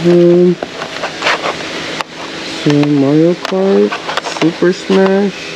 So Mario Kart, Super Smash.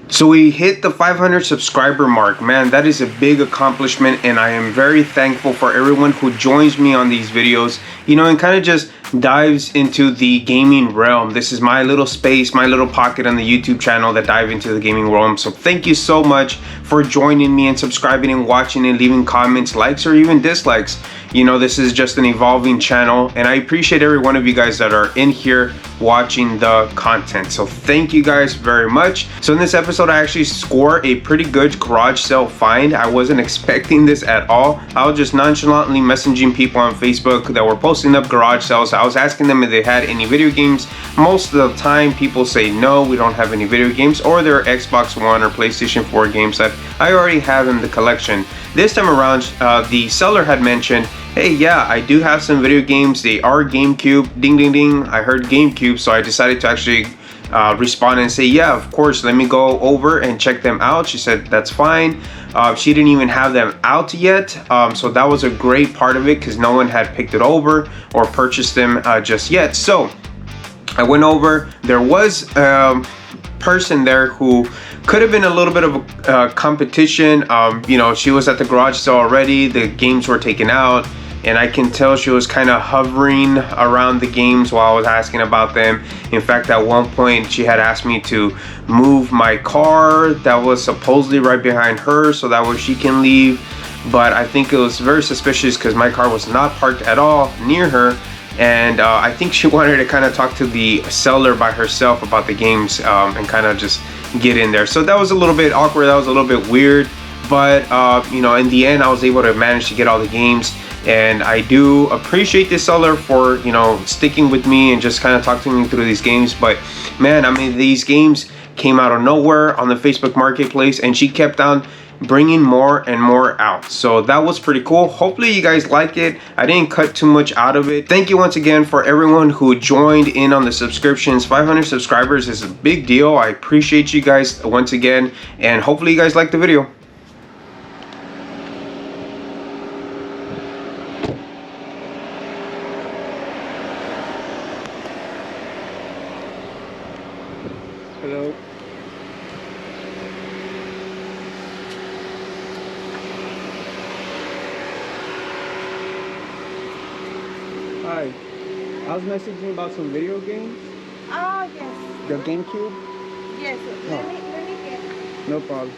So we hit the 500 subscriber mark. Man, that is a big accomplishment, and I am very thankful for everyone who joins me on these videos, you know, and kind of just dives into the gaming realm. This is my little space, my little pocket on the YouTube channel that dive into the gaming realm. So thank you so much for joining me and subscribing and watching and leaving comments, likes, or even dislikes. You know, this is just an evolving channel, and I appreciate every one of you guys that are in here watching the content. So thank you guys very much. So in this episode, I actually score a pretty good garage sale find. I wasn't expecting this at all. I was just nonchalantly messaging people on Facebook that were posting up garage sales. I was asking them if they had any video games. Most of the time people say no, we don't have any video games, or they're Xbox One or PlayStation 4 games that I already have in the collection. This time around, the seller had mentioned, hey, yeah, I do have some video games. They are GameCube. Ding, ding, ding. I heard GameCube, so I decided to actually respond and say, yeah, of course, let me go over and check them out. She said, that's fine. She didn't even have them out yet. So that was a great part of it because no one had picked it over or purchased them just yet. So I went over. There was a person there who could have been a little bit of a competition. You know, she was at the garage sale already. The games were taken out, and I can tell she was kind of hovering around the games while I was asking about them. In fact, at one point she had asked me to move my car that was supposedly right behind her so that way she can leave, but I think it was very suspicious because my car was not parked at all near her, and I think she wanted to kind of talk to the seller by herself about the games and kind of just get in there. So that was a little bit awkward, that was a little bit weird, but you know, in the end I was able to manage to get all the games. And I do appreciate this seller for, you know, sticking with me and just kind of talking me through these games. But man, I mean, these games came out of nowhere on the Facebook Marketplace, and she kept on bringing more and more out. So that was pretty cool. Hopefully you guys like it. I didn't cut too much out of it. Thank you once again for everyone who joined in on the subscriptions. 500 subscribers is a big deal. I appreciate you guys once again, and hopefully you guys liked the video. Hello. Hi. I was messaging about some video games. Oh, yes. The GameCube? Yes. Let me get. No problem.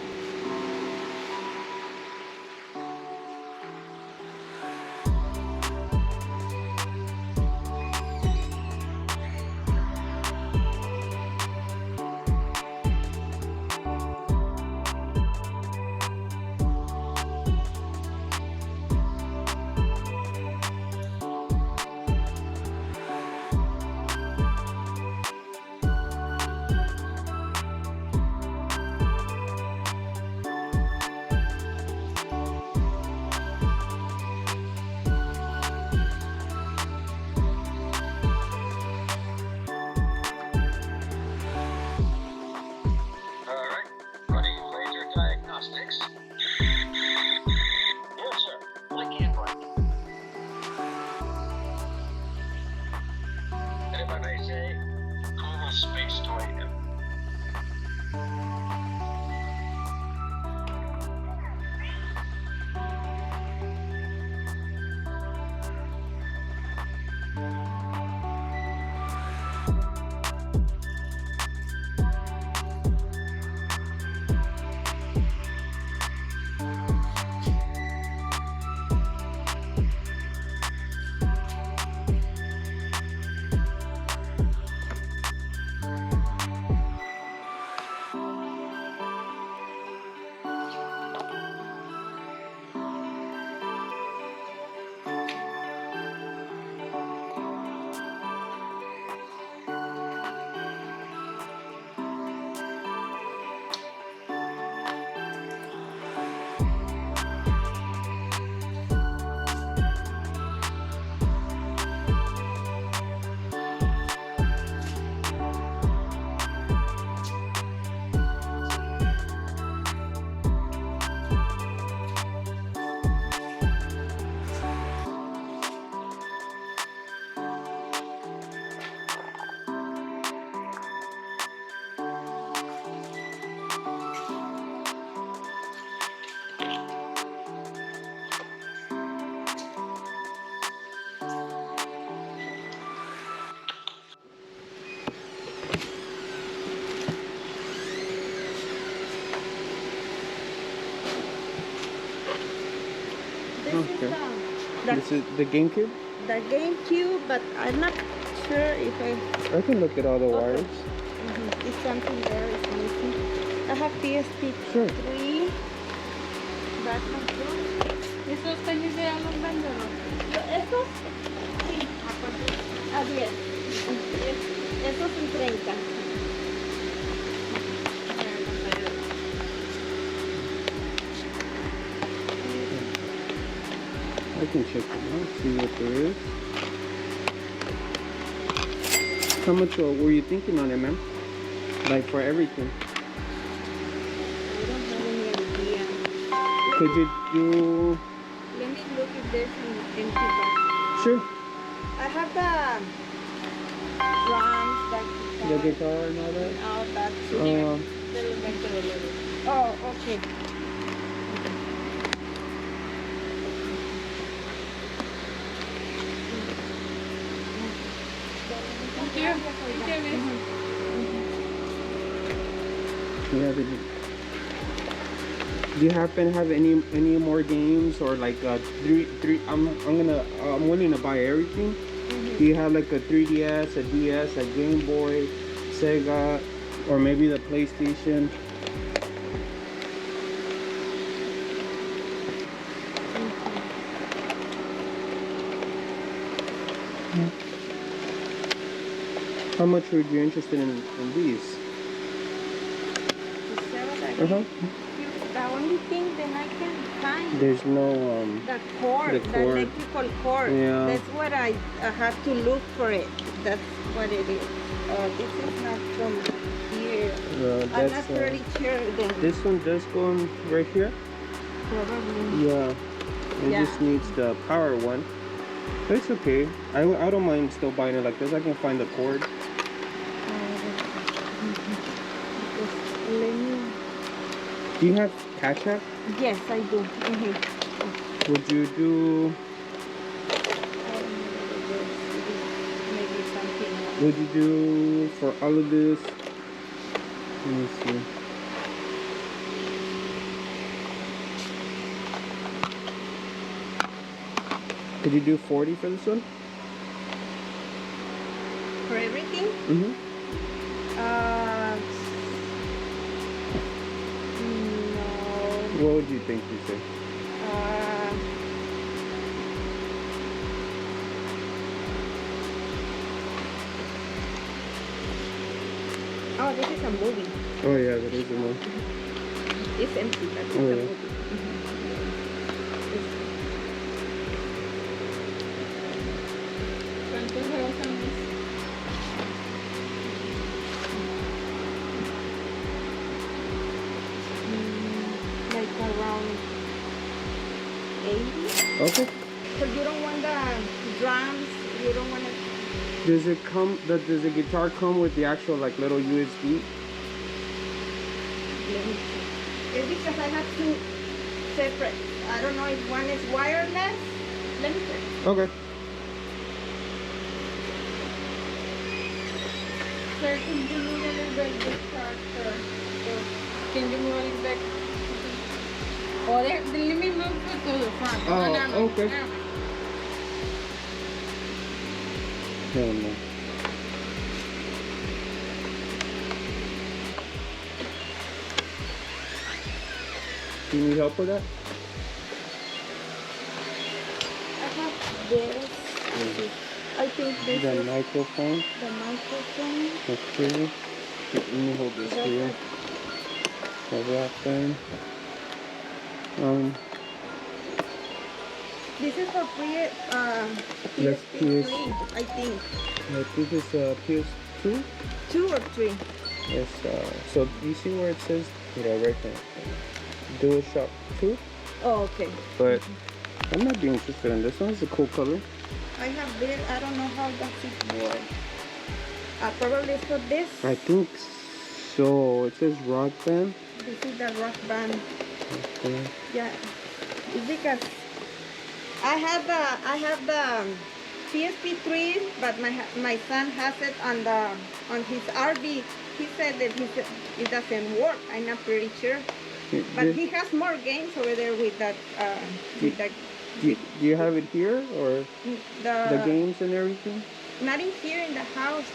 This Okay. is This is the GameCube? the GameCube, but I'm not sure if I can look at all the Okay. wires. it's something there is missing. I have PSP 3. Sure. Back and forth. ¿Esos tenis de los venden o no? ¿Estos? Sí. A 10. Estos son 30. I can check it out, see what there is. How much were you thinking on it, ma'am? Like for everything? I don't have any idea. Could you do... Let me look if there's an empty box. Sure. I have the drums, The guitar and all that? all that. Oh, okay. Yeah, do you happen to have any more games or like three? I'm willing to buy everything. Do you have like a 3DS, a DS, a Game Boy, Sega, or maybe the PlayStation? How much would you interested in these? The only thing that I can find There's no the cord, the the cord. electrical cord. Yeah. That's what I have to look for it. That's what it is. This is not from here. I'm that's not pretty sure then. this one does go in right here. Probably. Yeah, it Yeah. just needs the power one. But it's okay. I don't mind still buying it like this. I can find the cord. Let me. Do you have Cash App? Yes, I do. Would you do? Maybe something else. Would you do for all of this? Let me see. Could you do 40 for this one? For everything? Mm-hmm. No. What would you think you say? Oh, this is a movie. Oh yeah, that is the one. It's empty, but it's Oh, a yeah. movie. ¿Cuántos juegos son like around 80. Okay. So you don't want the drums, you don't want it. Does it come? Does the guitar come with the actual like little USB? Let me see. It's because I have two separate. I don't know if one is wireless. Let me check. Okay. Sir, can you move a little bit this part, sir? Can you move a little bit? Oh, let me move it to the front. Oh, okay. Hell no. Do you need help with that? I have this. I think this The is microphone. the microphone. Okay. Let me hold this here. Have that thing. This is for Yes, PSP 3, I think. I think it's PS2. 2 or 3. Yes. So you see where it says, right there, DualShock 2. Oh, okay. But I'm not being interested in this one. It's a cool color. I have this. I don't know how does it work. Probably for this. I think so. It says Rock Band. This is the Rock Band. Okay. Yeah, it's because I have the PSP 3, but my son has it on his RV. He said that it doesn't work. I'm not pretty sure, but he has more games over there with that Do you have it here or the games and everything? Not in here in the house,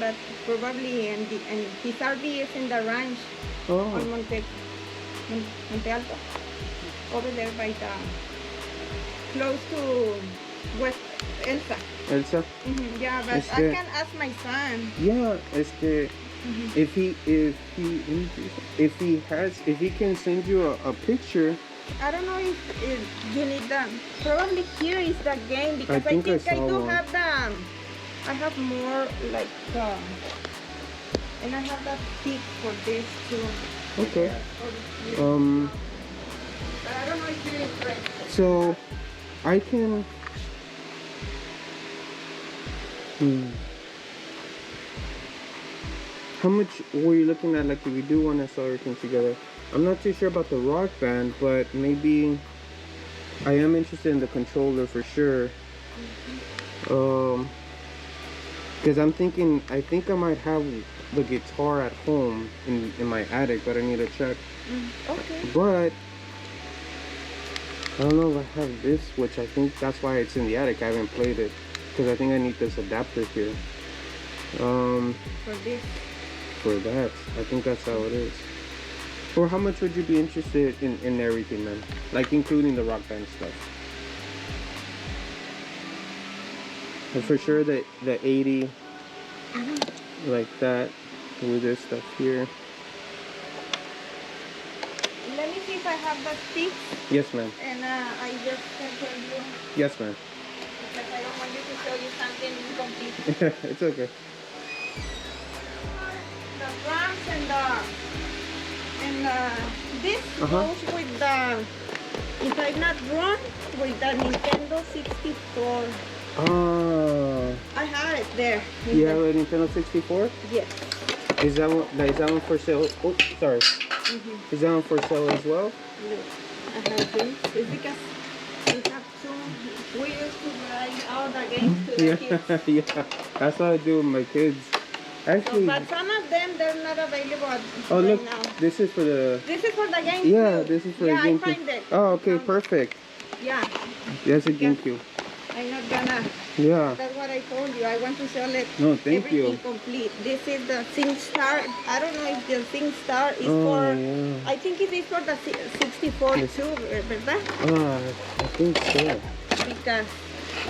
but probably in his RV is in the ranch on Monte Alto, over there by the close to West Elsa. Elsa? Yeah, but I can ask my son. Yeah, if he can send you a picture. I don't know if you need them. Probably here is the game because I think I do have the. I have more like and I have that stick for this too. Okay. But I don't know if you're interested. So I can. How much were you looking at? Like, if we do want to sell everything together, I'm not too sure about the Rock Band, but maybe I am interested in the controller for sure. Because I'm thinking, I think I might have the guitar at home in my attic, but I need to check. Okay. But I don't know if I have this, which I think that's why it's in the attic. I haven't played it because I think I need this adapter here. For this. For that, I think that's how it is. Or how much would you be interested in everything, man? Like including the Rock Band stuff. And for sure the 80, like that, with this stuff here. Let me see if I have the sticks. Yes, ma'am. And I just can tell you. Yes, ma'am. Because I don't want you to show you something incomplete. It's okay. The drums and this goes with the, if I'm not wrong, with the Nintendo 64. I have it there. You have a Nintendo 64? Yes. Is that one for sale? Oh, sorry. Is that one for sale as well? Look, I have this. It's because we have two. We used to buy all the games to the kids. Yeah, that's what I do with my kids. Actually, but some of them, they're not available oh, right look, now. this is for the... This is for the GameCube. Yeah, this is for the GameCube. I find it. Oh, okay, perfect. Yeah. That's a GameCube. I'm not gonna... Yeah. That's what I told you. I want to sell it. No, thank you. Everything complete. This is the SingStar. I don't know if the SingStar is for... Yeah. I think it is for the 64 too, ¿verdad? I think so. Because...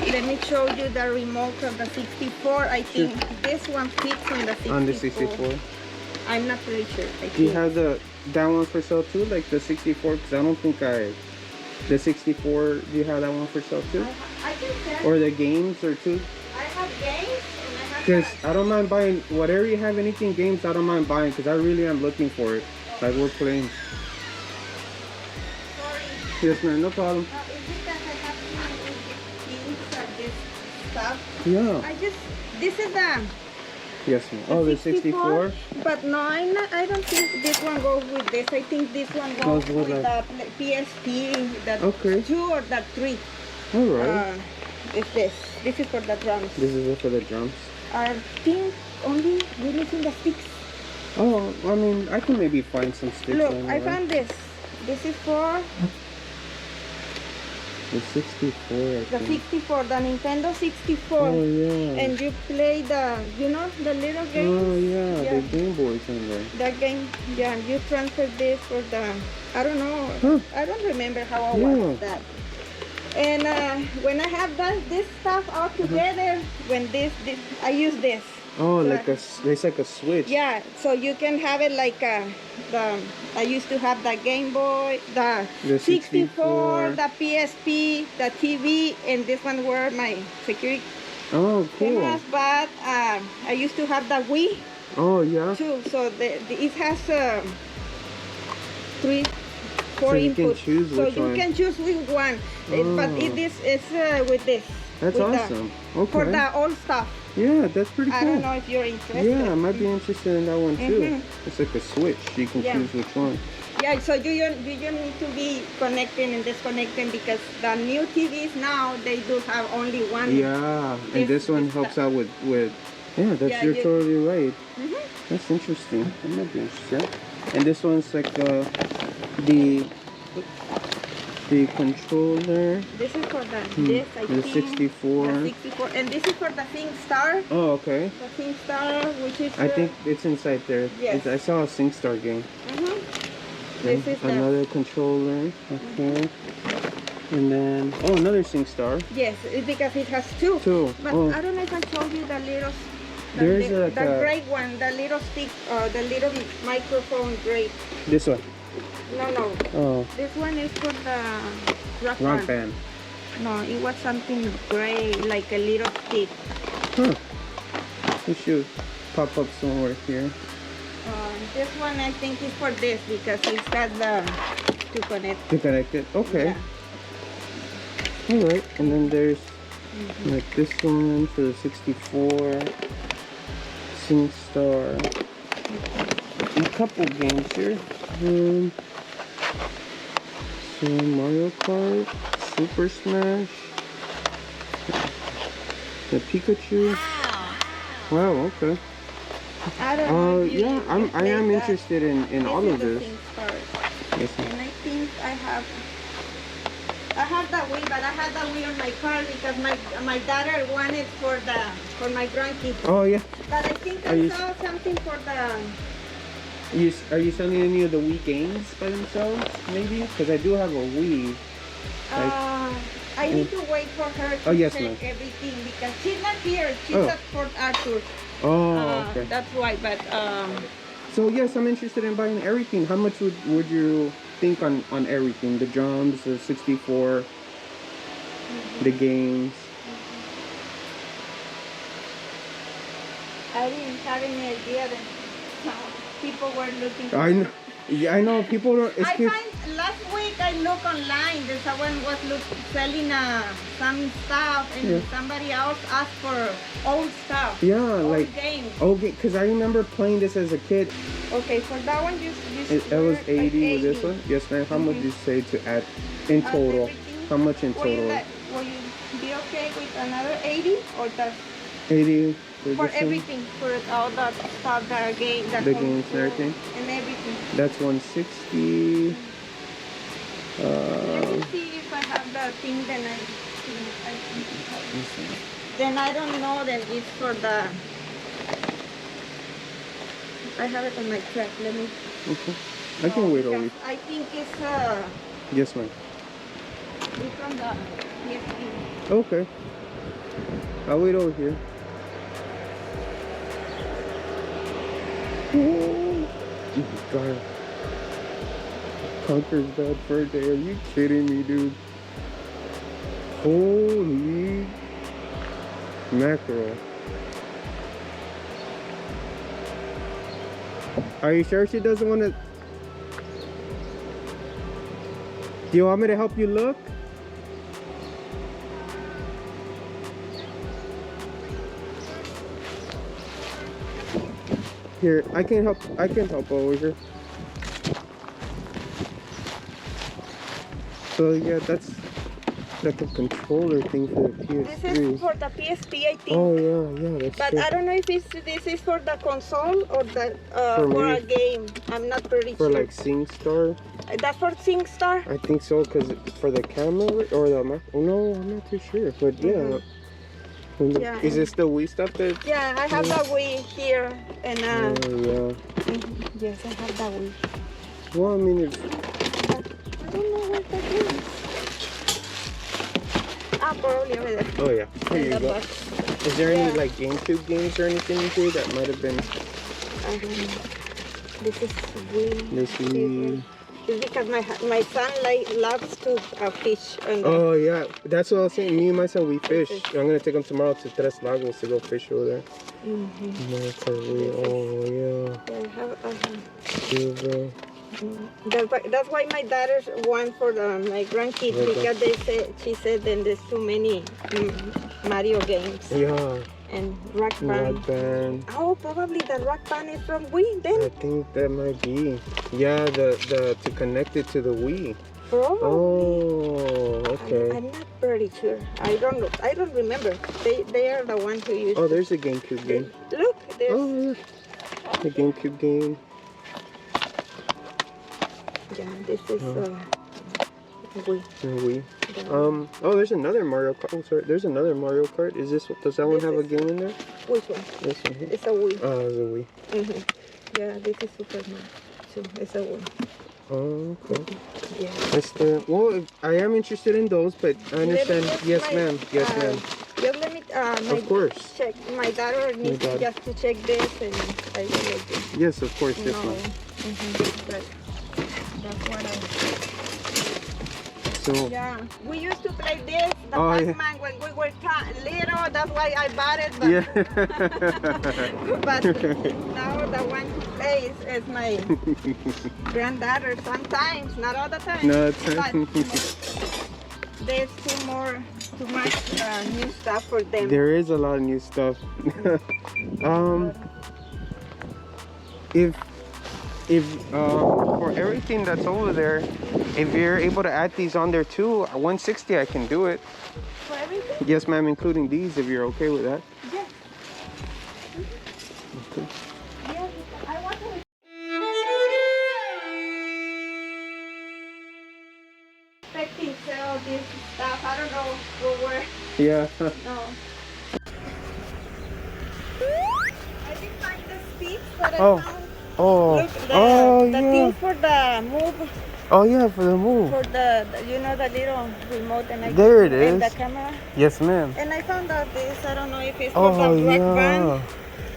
Let me show you the remote of the 64. I think this one fits on the 64. On the 64? I'm not pretty sure. Do you have that one for sale too? Like the 64? Because I don't think the 64, do you have that one for sale too? I can sell. Or the games or two? I have games and I have... Because I don't mind buying, whatever you have, anything games, I don't mind buying. Because I really am looking for it. Like we're playing. Sorry. Yes, man, no problem. Is it that I have this stuff? Yeah. This is the... Yes, ma'am. Oh, the 64? But no, I don't think this one goes with this. I think this one goes with the PSP, the 2 or the 3. All right. It's this. This is for the drums. This is it for the drums? I think only we're missing the sticks. Oh, I mean, I can maybe find some sticks. Look, I found this. This is for... The 64, the 64, the Nintendo 64. Oh, yeah. And you play the, you know, the little game. Oh, yeah, the Game Boys in there. That game, yeah, you transfer this for the, I don't know, I don't remember how I was that. And when I have this stuff all together, when I use this. Oh, so it's like a switch. Yeah, so you can have it like I used to have the Game Boy, the 64, the PSP, the TV, and this one were my security cameras. But I used to have the Wii. Oh, yeah. Too. So it has 4 inputs. So you can choose which one. But it is with this. That's awesome. For the old stuff. Yeah, that's pretty cool. I don't know if you're interested. Yeah, I might be interested in that one too. It's like a switch. You can choose which one. Yeah, so you need to be connecting and disconnecting because the new TVs now, they do have only one. Yeah, and this one helps out with yeah, you're totally right. That's interesting. That might be interesting. And this one's like the The controller. This is for this, I the think. 64. The 64. And this is for the SingStar. Oh, okay. The SingStar, which is... I think it's inside there. Yes. I saw a SingStar game. This is another controller. Okay. And then, oh, another SingStar. Yes, it's because it has two. But I don't know if I told you the little... There's the gray one, the little stick, the little microphone gray. This one? No. Oh. This one is for the rock band. No, it was something gray, like a little stick. Huh. It should pop up somewhere here. This one I think is for this because it's got the to connect. To connect it? Okay. Yeah. Alright, and then there's like this one for the 64. SingStar. A couple games here. So Mario Kart, Super Smash, the Pikachu. Wow, okay. I don't know. Yeah, I am interested in all of this. Yes, and I think I have that Wii, but I had that Wii on my car because my daughter wanted for my grandkids. Oh yeah. But I think I saw something for the. Are you selling any of the Wii games by themselves, maybe? Because I do have a Wii. I need to wait for her to check everything because she's not here. She's at Port Arthur. Oh, okay. That's why, but So yes, I'm interested in buying everything. How much would you think on everything? The drums, the 64, the games. I didn't have any idea that people were looking for. I know. Yeah, I know. People don't. Last week I looked online. There's someone was selling some stuff, and somebody else asked for old stuff. Yeah, old games. Okay, because I remember playing this as a kid. Okay, for that one, that was 80 with this one. Yes, ma'am. How much did you say to add in total? How much in total? Will you be okay with another 80 or that? 80 for everything, for all the stuff, the games and everything. That's 160. Let me see if I have the thing. Then I don't know. Then it's for the. I have it on my track. Let me. Okay. I can wait over. I think it's Yes, ma'am. It's on the PSP. Okay. I'll wait over here. Oh my God. Conker's Bad Fur Day. Are you kidding me, dude? Holy mackerel. Are you sure she doesn't want to? Do you want me to help you look? Here, I can help over here. So yeah, that's like a controller thing for the PS3. This is for the PSP, I think. Oh yeah, that's But true. I don't know if this is for the console or the for a game. I'm not pretty sure. For like SingStar? That's for SingStar? I think so, because for the camera or the mic. Oh no, I'm not too sure. But yeah. Is this the Wii stuff that? Yeah, I have the Wii here, and yeah. Yes, I have the Wii. Well, I mean, it's. I don't know what that is. Probably over there. Oh yeah. Here you go. Box. Is there any like GameCube games or anything in here that might have been? I don't know. This is Wii. This Wii. It's because my son loves to fish. And oh yeah, that's what I was saying. Me and my son, we fish. I'm gonna take him tomorrow to Tres Lagos to go fish over there. Oh yeah. That's why my daughter's one for my grandkids because she said then there's too many Mario games. Yeah. And Rock Band. Oh, probably the Rock Band is from Wii then. I think that might be. Yeah, the to connect it to the Wii. Probably. Oh, okay. I'm not pretty sure. I don't know. I don't remember. They are the ones who used. Oh, there's a GameCube game. Look, there's. Oh yeah. The GameCube game. Yeah, this is Wii. Wii. Oh, there's another Mario Kart. Oh, sorry. There's another Mario Kart. Is this? Does that one have a game in there? Which one? This one here. It's a Wii. Oh, it's a Wii. Yeah, this is Super Mario. So it's a Wii. Oh, okay. Yeah. Well, I am interested in those, but I understand. Yes, ma'am. Yes, ma'am. Just let me, of course. check. My daughter needs just to check this, and I will let you. Yes, of course. Yes, No. ma'am. But that's what So. Yeah, we used to play this, the Pac-Man, when we were little. That's why I bought it. But, Yeah. but now the one to play is my granddaughter. Sometimes, not all the time. No, but there's too much new stuff for them. There is a lot of new stuff. If for everything that's over there, if you're able to add these on there too, 160 I can do it. For everything? Yes, ma'am, including these, if you're okay with that. Yes. Okay. Yes, I want to. Expecting sell this stuff. I don't know where. Yeah. No. I didn't find the sticks, but I found. Oh. Look, the Yeah. thing for the move. Oh yeah, for the move. For the you know, the little remote, and I There it and is. the camera. Yes, ma'am. And I found out this. I don't know if it's for the rock band.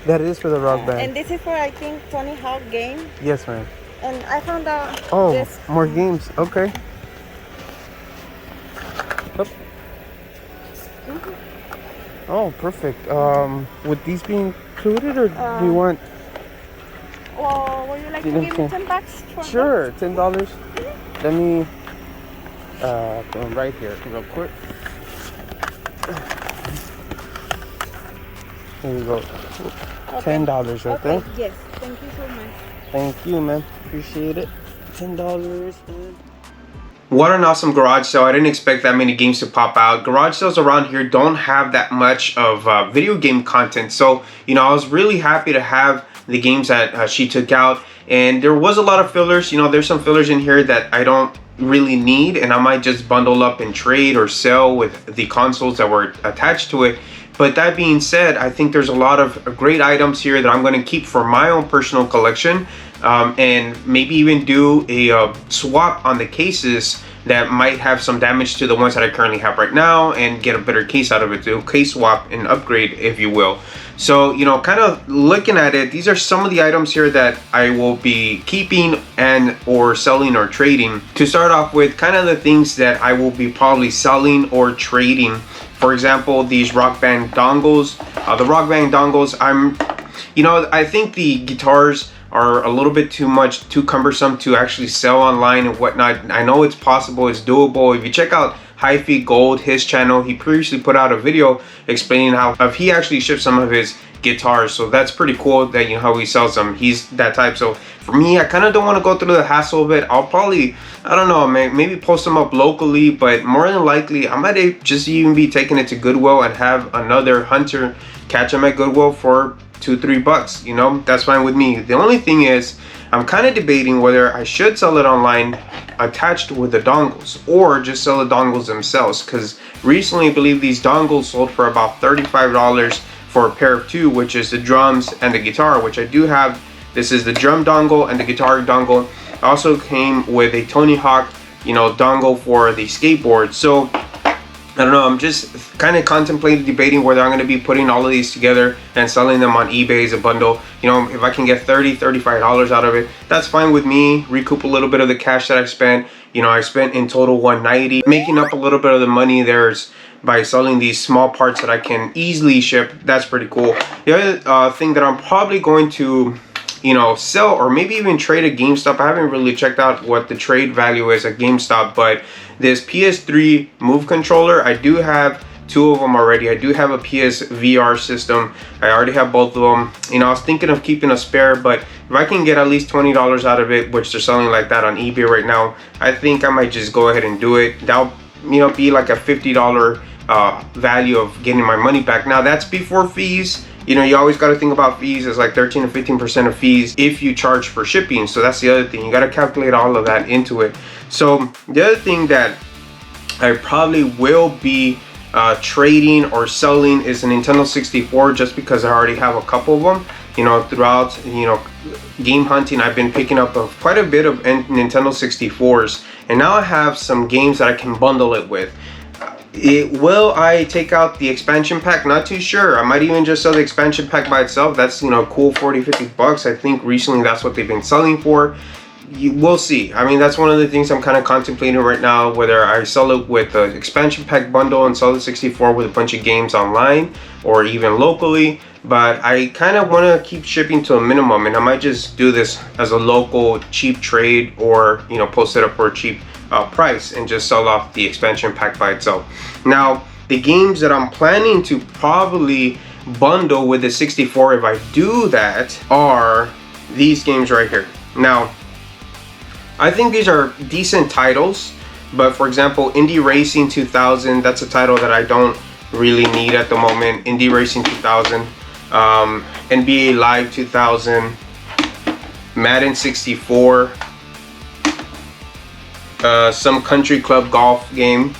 That is for the rock band. And this is for, I think, Tony Hawk game. Yes, ma'am. And I found out this. More games. Okay. Up. Oh, perfect. Would these be included, or do you want? Well, would you like to give me $10 for Sure, $10. Let me put them right here real quick. Here we go. $10 right there. Yes, thank you so much. Thank you, man. Appreciate it. $10. What an awesome garage sale. I didn't expect that many games to pop out. Garage sales around here don't have that much of video game content. So, you know, I was really happy to have the games that she took out. And there was a lot of fillers. You know, there's some fillers in here that I don't really need, and I might just bundle up and trade or sell with the consoles that were attached to it. But that being said, I think there's a lot of great items here that I'm going to keep for my own personal collection, and maybe even do a swap on the cases that might have some damage to the ones that I currently have right now, and get a better case out of it, do a case swap and upgrade, if you will. So, you know, kind of looking at it, these are some of the items here that I will be keeping and or selling or trading. To start off with, kind of the things that I will be probably selling or trading. For example, these Rock Band dongles. The Rock Band dongles, I think the guitars are a little bit too cumbersome to actually sell online and whatnot. I know it's possible, it's doable. If you check out Hi-Fi Gold, his channel, he previously put out a video explaining how he actually shipped some of his guitars. So that's pretty cool that, you know, how he sells them. He's that type. So for me, I kind of don't want to go through the hassle of it. I'll probably, I don't know, maybe post them up locally, but more than likely I might just even be taking it to Goodwill and have another hunter catch them at Goodwill for $2-3. You know, that's fine with me. The only thing is, I'm kind of debating whether I should sell it online attached with the dongles, or just sell the dongles themselves, because recently I believe these dongles sold for about $35 for a pair of two, which is the drums and the guitar, which I do have. This is the drum dongle and the guitar dongle. Also came with a Tony Hawk, you know, dongle for the skateboard. So I don't know, I'm just kind of contemplating, debating whether I'm going to be putting all of these together and selling them on eBay as a bundle. You know, if I can get $35 out of it, that's fine with me. Recoup a little bit of the cash that I spent. You know, I spent in total $190, making up a little bit of the money there's by selling these small parts that I can easily ship. That's pretty cool. The other thing that I'm probably going to, you know, sell or maybe even trade at GameStop. I haven't really checked out what the trade value is at GameStop, but this PS3 Move controller, I do have two of them already. I do have a PSVR system. I already have both of them. You know, I was thinking of keeping a spare, but if I can get at least $20 out of it, which they're selling like that on eBay right now, I think I might just go ahead and do it. That'll, you know, be like a $50 value of getting my money back. Now that's before fees you know, you always got to think about fees. It's like 13 to 15% of fees if you charge for shipping. So that's the other thing. You got to calculate all of that into it. So the other thing that I probably will be trading or selling is a Nintendo 64, just because I already have a couple of them. You know, throughout, you know, game hunting, I've been picking up quite a bit of Nintendo 64s, and now I have some games that I can bundle it with. Will I take out the expansion pack? Not too sure. I might even just sell the expansion pack by itself. That's, you know, cool, 40-50 bucks. I think recently that's what they've been selling for. We'll see. I mean, that's one of the things I'm kind of contemplating right now, whether I sell it with the expansion pack bundle and sell the 64 with a bunch of games online or even locally. But I kind of want to keep shipping to a minimum, and I might just do this as a local cheap trade, or, you know, post it up for a cheap price and just sell off the expansion pack by itself. Now, the games that I'm planning to probably bundle with the 64, if I do that, are these games right here. Now, I think these are decent titles, but for example, Indie Racing 2000, that's a title that I don't really need at the moment. Indie Racing 2000, NBA Live 2000, Madden 64, some country club golf game,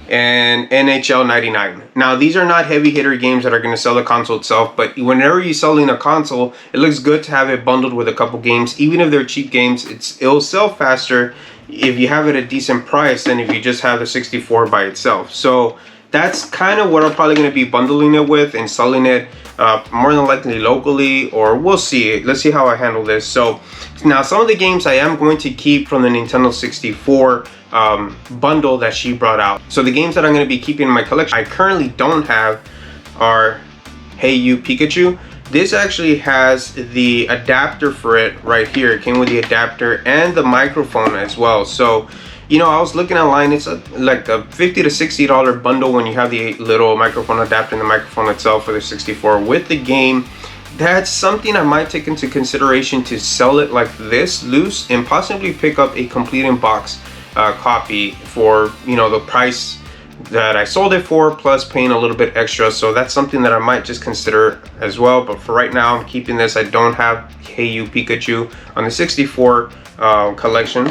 and NHL 99. Now, these are not heavy hitter games that are going to sell the console itself, but whenever you're selling a console, it looks good to have it bundled with a couple games. Even if they're cheap games, it'll sell faster if you have it at a decent price than if you just have the 64 by itself. So that's kind of what I'm probably going to be bundling it with and selling it more than likely locally, or we'll see. Let's see how I handle this. So now, some of the games I am going to keep from the Nintendo 64 bundle that she brought out. So the games that I'm going to be keeping in my collection I currently don't have are Hey You Pikachu. This actually has the adapter for it right here. It came with the adapter and the microphone as well. So, you know, I was looking online, it's like a $50 to $60 bundle when you have the little microphone adapter and the microphone itself for the 64 with the game. That's something I might take into consideration, to sell it like this loose and possibly pick up a complete in box copy for, you know, the price that I sold it for, plus paying a little bit extra. So that's something that I might just consider as well. But for right now, I'm keeping this. I don't have Hey You Pikachu on the 64 collection.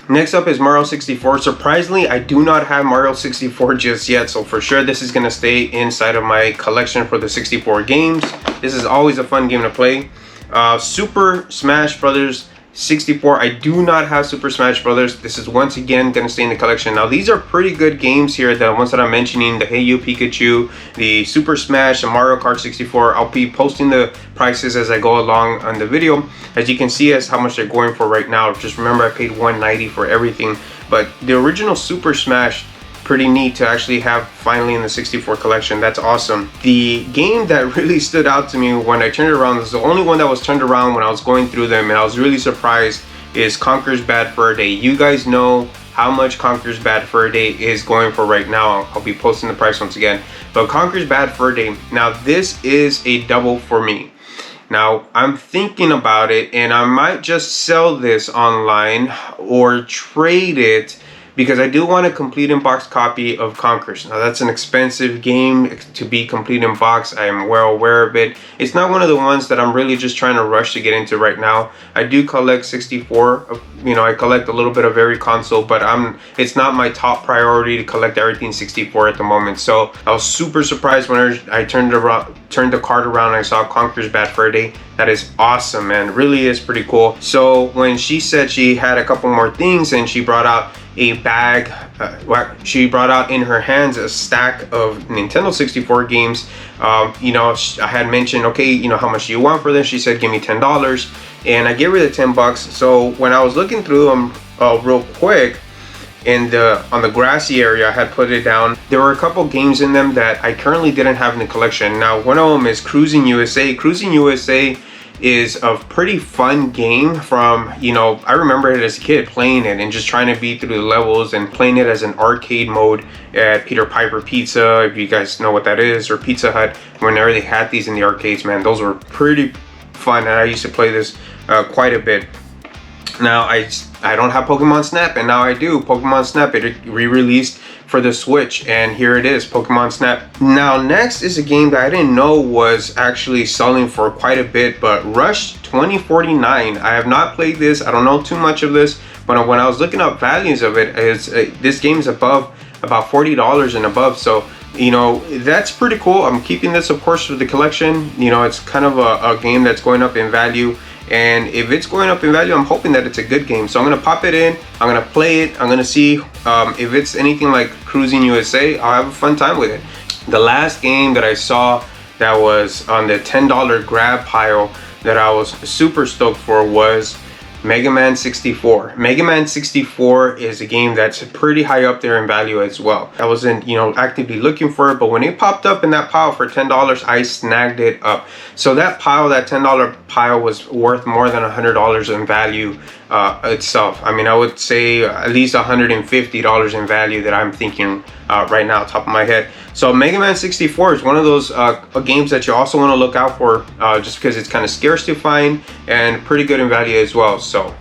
Next up is Mario 64. Surprisingly, I do not have Mario 64 just yet, so for sure this is going to stay inside of my collection for the 64 games. This is always a fun game to play. Super Smash Brothers 64. I do not have Super Smash Brothers. This is once again going to stay in the collection. Now, these are pretty good games here, the ones that I'm mentioning, the Hey You Pikachu, the Super Smash, and Mario Kart 64. I'll be posting the prices as I go along on the video. As you can see as how much they're going for right now. Just remember, I paid $190 for everything. But the original Super Smash, pretty neat to actually have finally in the 64 collection. That's awesome. The game that really stood out to me when I turned it around, this is the only one that was turned around when I was going through them, and I was really surprised, is Conker's Bad Fur Day. You guys know how much Conker's Bad Fur Day is going for right now. I'll be posting the price once again. But Conker's Bad Fur Day, now this is a double for me. Now, I'm thinking about it, and I might just sell this online or trade it, because I do want a complete in box copy of Conker's. Now, that's an expensive game to be complete in box. I am well aware of it. It's not one of the ones that I'm really just trying to rush to get into right now. I do collect 64. You know, I collect a little bit of every console, but it's not my top priority to collect everything 64 at the moment. So I was super surprised when I turned the card around and I saw Conker's Bad Fur Day. That is awesome, man. It really is pretty cool. So when she said she had a couple more things and she brought out a bag, she brought out in her hands a stack of Nintendo 64 games. You know, I had mentioned, okay, you know, how much do you want for this? She said, give me $10, and I gave her the 10 bucks. So when I was looking through them real quick, on the grassy area, I had put it down. There were a couple games in them that I currently didn't have in the collection. Now, one of them is Cruising USA. Cruising USA is a pretty fun game from, you know, I remember it as a kid playing it and just trying to beat through the levels and playing it as an arcade mode at Peter Piper Pizza, if you guys know what that is, or Pizza Hut. Whenever they had these in the arcades, man, those were pretty fun, and I used to play this quite a bit. Now, I don't have Pokemon Snap, and now I do. Pokemon Snap, it re-released for the Switch, and here it is, Pokemon Snap. Now next is a game that I didn't know was actually selling for quite a bit, but Rush 2049. I have not played this, I don't know too much of this, but when I was looking up values of it, this game is above about $40 and above, so you know, that's pretty cool. I'm keeping this, of course, for the collection. You know, it's kind of a game that's going up in value, and if it's going up in value, I'm hoping that it's a good game. So I'm gonna pop it in, I'm gonna play it, I'm gonna see if it's anything like Cruising USA. I'll have a fun time with it. The last game that I saw that was on the $10 grab pile that I was super stoked for was Mega Man 64. Mega Man 64 is a game that's pretty high up there in value as well. I wasn't, you know, actively looking for it, but when it popped up in that pile for $10, I snagged it up. So that pile, that $10 pile, was worth more than $100 in value itself. I mean, I would say at least $150 in value that I'm thinking right now, top of my head. So Mega Man 64 is one of those games that you also want to look out for, just because it's kind of scarce to find and pretty good in value as well. So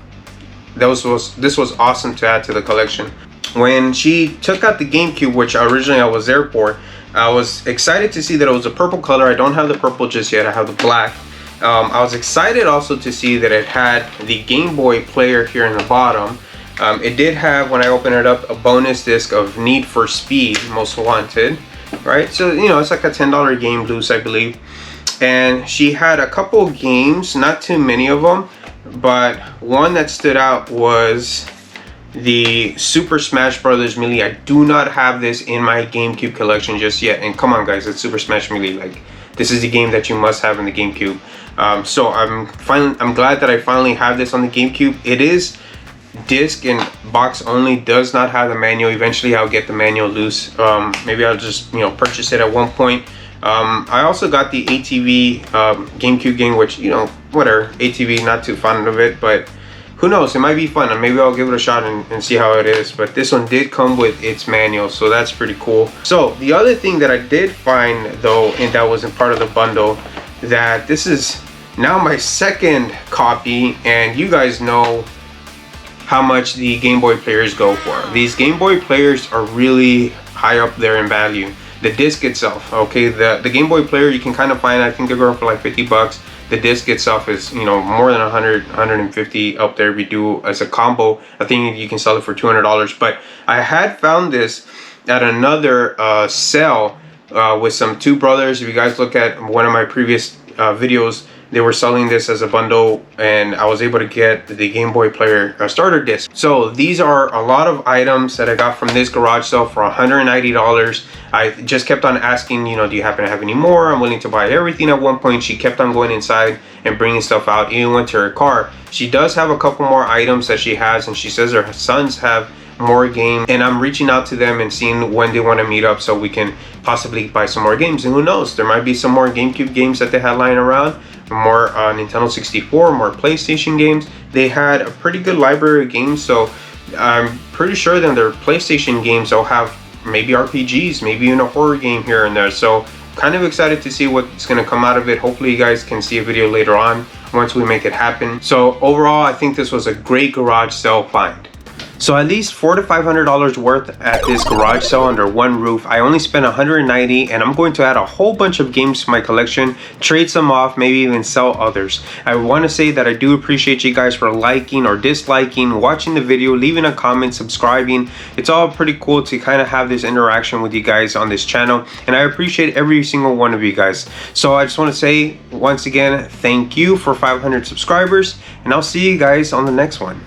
this was awesome to add to the collection. When she took out the GameCube, which originally I was there for, I was excited to see that it was a purple color. I don't have the purple just yet, I have the black. I was excited also to see that it had the Game Boy player here in the bottom. It did have, when I opened it up, a bonus disc of Need for Speed Most Wanted, right? So, you know, it's like a $10 game loose, I believe. And she had a couple games, not too many of them, but one that stood out was the Super Smash Brothers Melee. I do not have this in my GameCube collection just yet. And come on, guys, it's Super Smash Melee. Like, this is the game that you must have in the GameCube. So I'm glad that I finally have this on the GameCube. It is disc and box only, does not have the manual. Eventually I'll get the manual loose. Maybe I'll just, you know, purchase it at one point. I also got the ATV GameCube game, which, you know, whatever, ATV, not too fond of it, but who knows, it might be fun, and maybe I'll give it a shot and see how it is. But this one did come with its manual, so that's pretty cool. So the other thing that I did find though, and that wasn't part of the bundle, that this is now my second copy, and you guys know how much the Game Boy players go for. These Game Boy players are really high up there in value. The disc itself, okay, the Game Boy player you can kind of find, I think they're going for like 50 bucks. The disc itself is, you know, more than 100, 150 up there. If you do as a combo, I think you can sell it for $200. But I had found this at another sale with some two brothers. If you guys look at one of my previous videos, they were selling this as a bundle, and I was able to get the Game Boy player starter disc. So these are a lot of items that I got from this garage sale for $190. I just kept on asking, you know, do you happen to have any more? I'm willing to buy everything. At one point she kept on going inside and bringing stuff out, even went to her car. She does have a couple more items that she has, and she says her sons have more games, and I'm reaching out to them and seeing when they want to meet up so we can possibly buy some more games. And who knows, there might be some more GameCube games that they had lying around, more Nintendo 64, more PlayStation games. They had a pretty good library of games, so I'm pretty sure that their PlayStation games will have maybe RPGs, maybe even a horror game here and there. So kind of excited to see what's going to come out of it. Hopefully you guys can see a video later on once we make it happen. So overall, I think this was a great garage sale find. So at least $400 to $500 worth at this garage sale under one roof. I only spent $190, and I'm going to add a whole bunch of games to my collection, trade some off, maybe even sell others. I want to say that I do appreciate you guys for liking or disliking, watching the video, leaving a comment, subscribing. It's all pretty cool to kind of have this interaction with you guys on this channel, and I appreciate every single one of you guys. So I just want to say once again, thank you for 500 subscribers, and I'll see you guys on the next one.